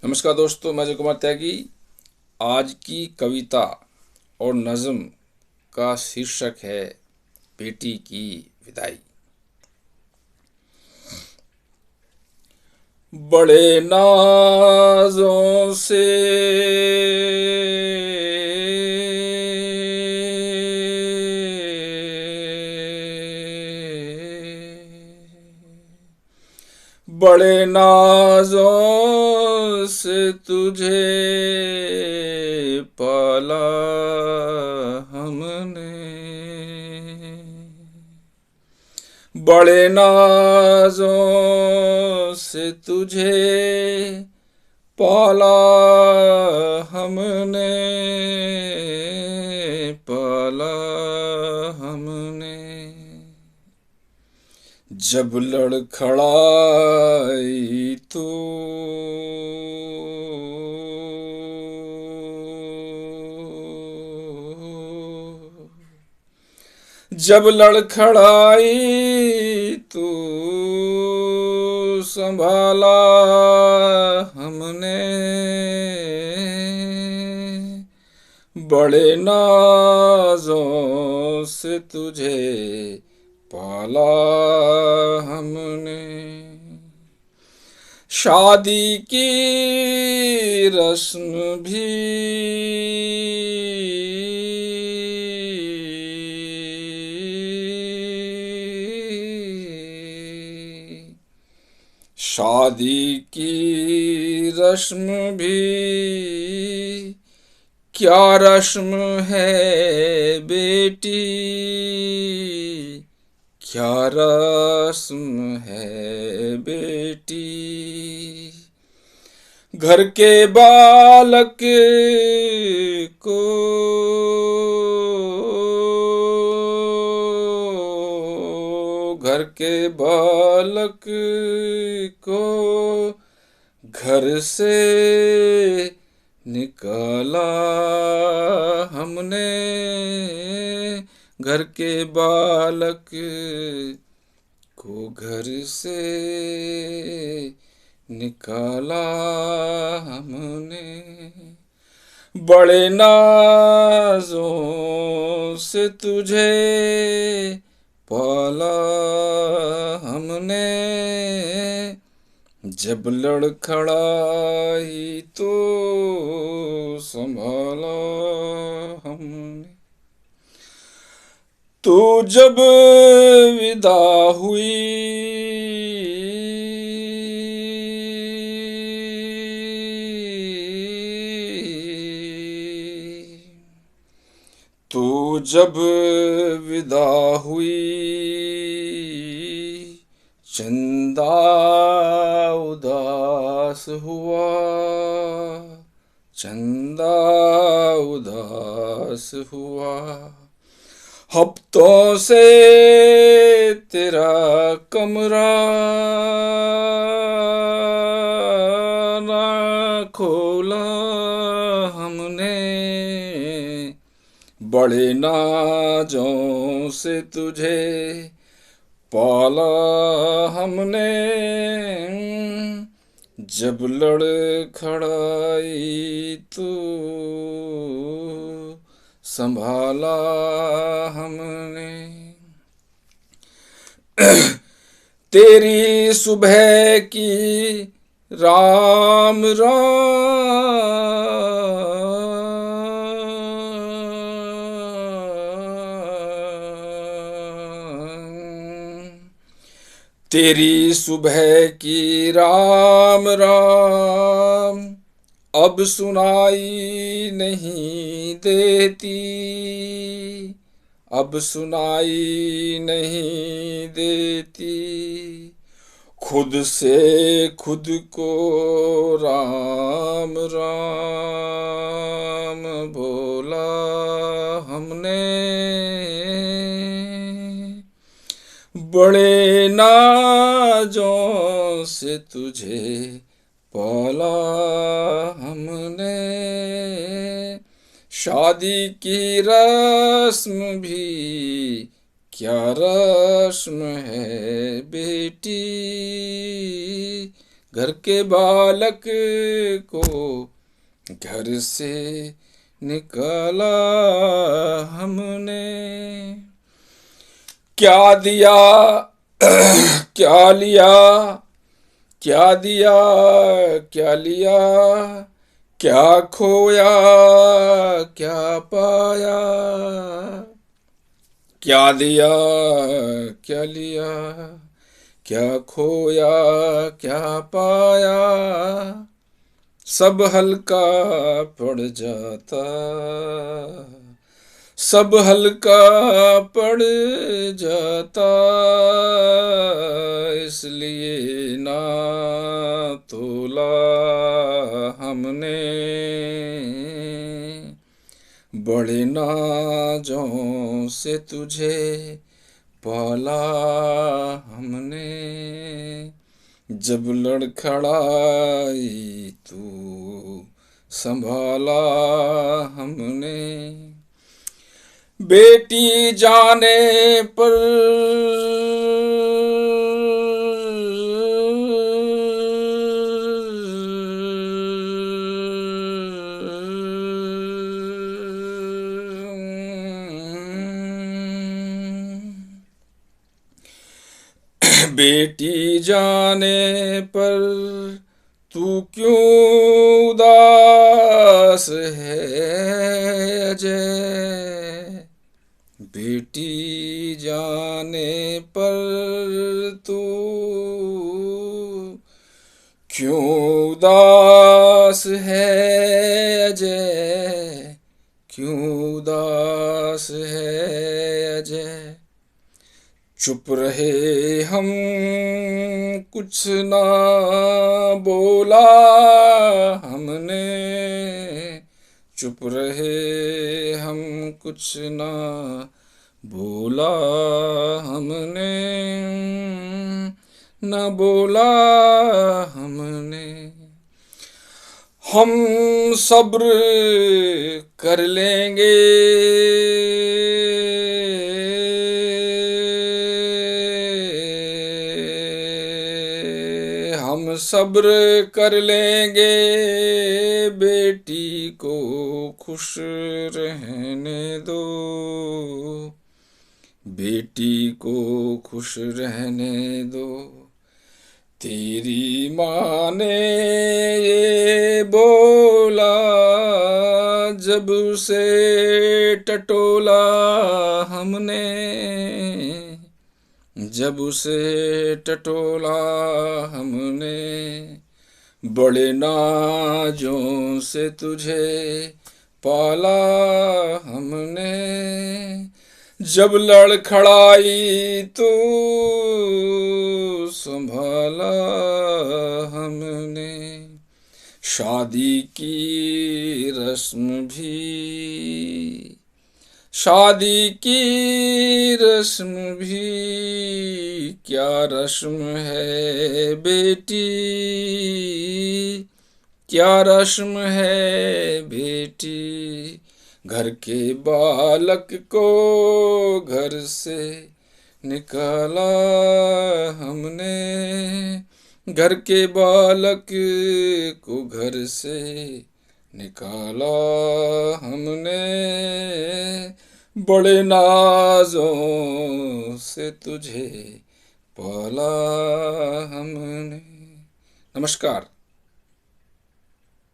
नमस्कार दोस्तों, मैं अजय कुमार त्यागी। आज की कविता और नज़म का शीर्षक है बेटी की विदाई। बड़े नाज़ों से बड़े नाज़ों से तुझे पाला हमने, बड़े नाज़ों से तुझे पाला हमने, पाला हमने। जब लड़खड़ाई तू जब लड़खड़ाई तू संभाला हमने, बड़े नाज़ों से तुझे पाला हमने। शादी की रस्म भी शादी की रस्म भी क्या रस्म है बेटी, क्या रस्म है बेटी। घर के बालक को घर के बालक को घर से निकाला हमने, घर के बालक को घर से निकाला हमने। बड़े नाज़ों से तुझे पाला हमने, जब लड़खड़ाई तो संभाला हमने। तू जब विदा हुई तू जब विदा हुई, चंदा उदास हुआ, चंदा उदास हुआ। हफ्तों से तेरा कमरा ना खोला हमने, बड़े नाज़ों से तुझे पाला हमने। जब लड़खड़ाई तू संभाला हमने। तेरी सुबह की राम राम, तेरी सुबह की राम राम अब सुनाई नहीं देती, अब सुनाई नहीं देती। खुद से खुद को राम राम बोला हमने, बड़े नाज़ों से तुझे पाला हमने। शादी की रस्म भी क्या रस्म है बेटी, घर के बालक को घर से निकाला हमने। क्या दिया क्या लिया, क्या दिया क्या लिया, क्या खोया क्या पाया। क्या दिया क्या लिया, क्या खोया क्या पाया। सब हल्का पड़ जाता, सब हल्का पड़ जाता। इसलिए ना तोला हमने, बड़े नाजों से तुझे पाला हमने। जब लड़खड़ाई तू संभाला हमने। बेटी जाने पर बेटी जाने पर तू क्यों उदास है अजय। बेटी जाने पर तू क्यों उदास है अजय, क्यों उदास है अजय। चुप रहे हम कुछ ना बोला हमने, चुप रहे हम कुछ ना बोला हमने, ना बोला हमने। हम सब्र कर लेंगे, हम सब्र कर लेंगे। बेटी को खुश रहने दो, बेटी को खुश रहने दो। तेरी माँ ने ये बोला जब उसे टटोला हमने, जब उसे टटोला हमने। बड़े नाजों से तुझे पाला हमने। जब लड़खड़ाई तू संभाला हमने। शादी की रस्म भी, शादी की रस्म भी क्या रस्म है बेटी, क्या रस्म है बेटी। घर के बालक को घर से निकाला हमने, घर के बालक को घर से निकाला हमने। बड़े नाजों से तुझे पाला हमने। नमस्कार।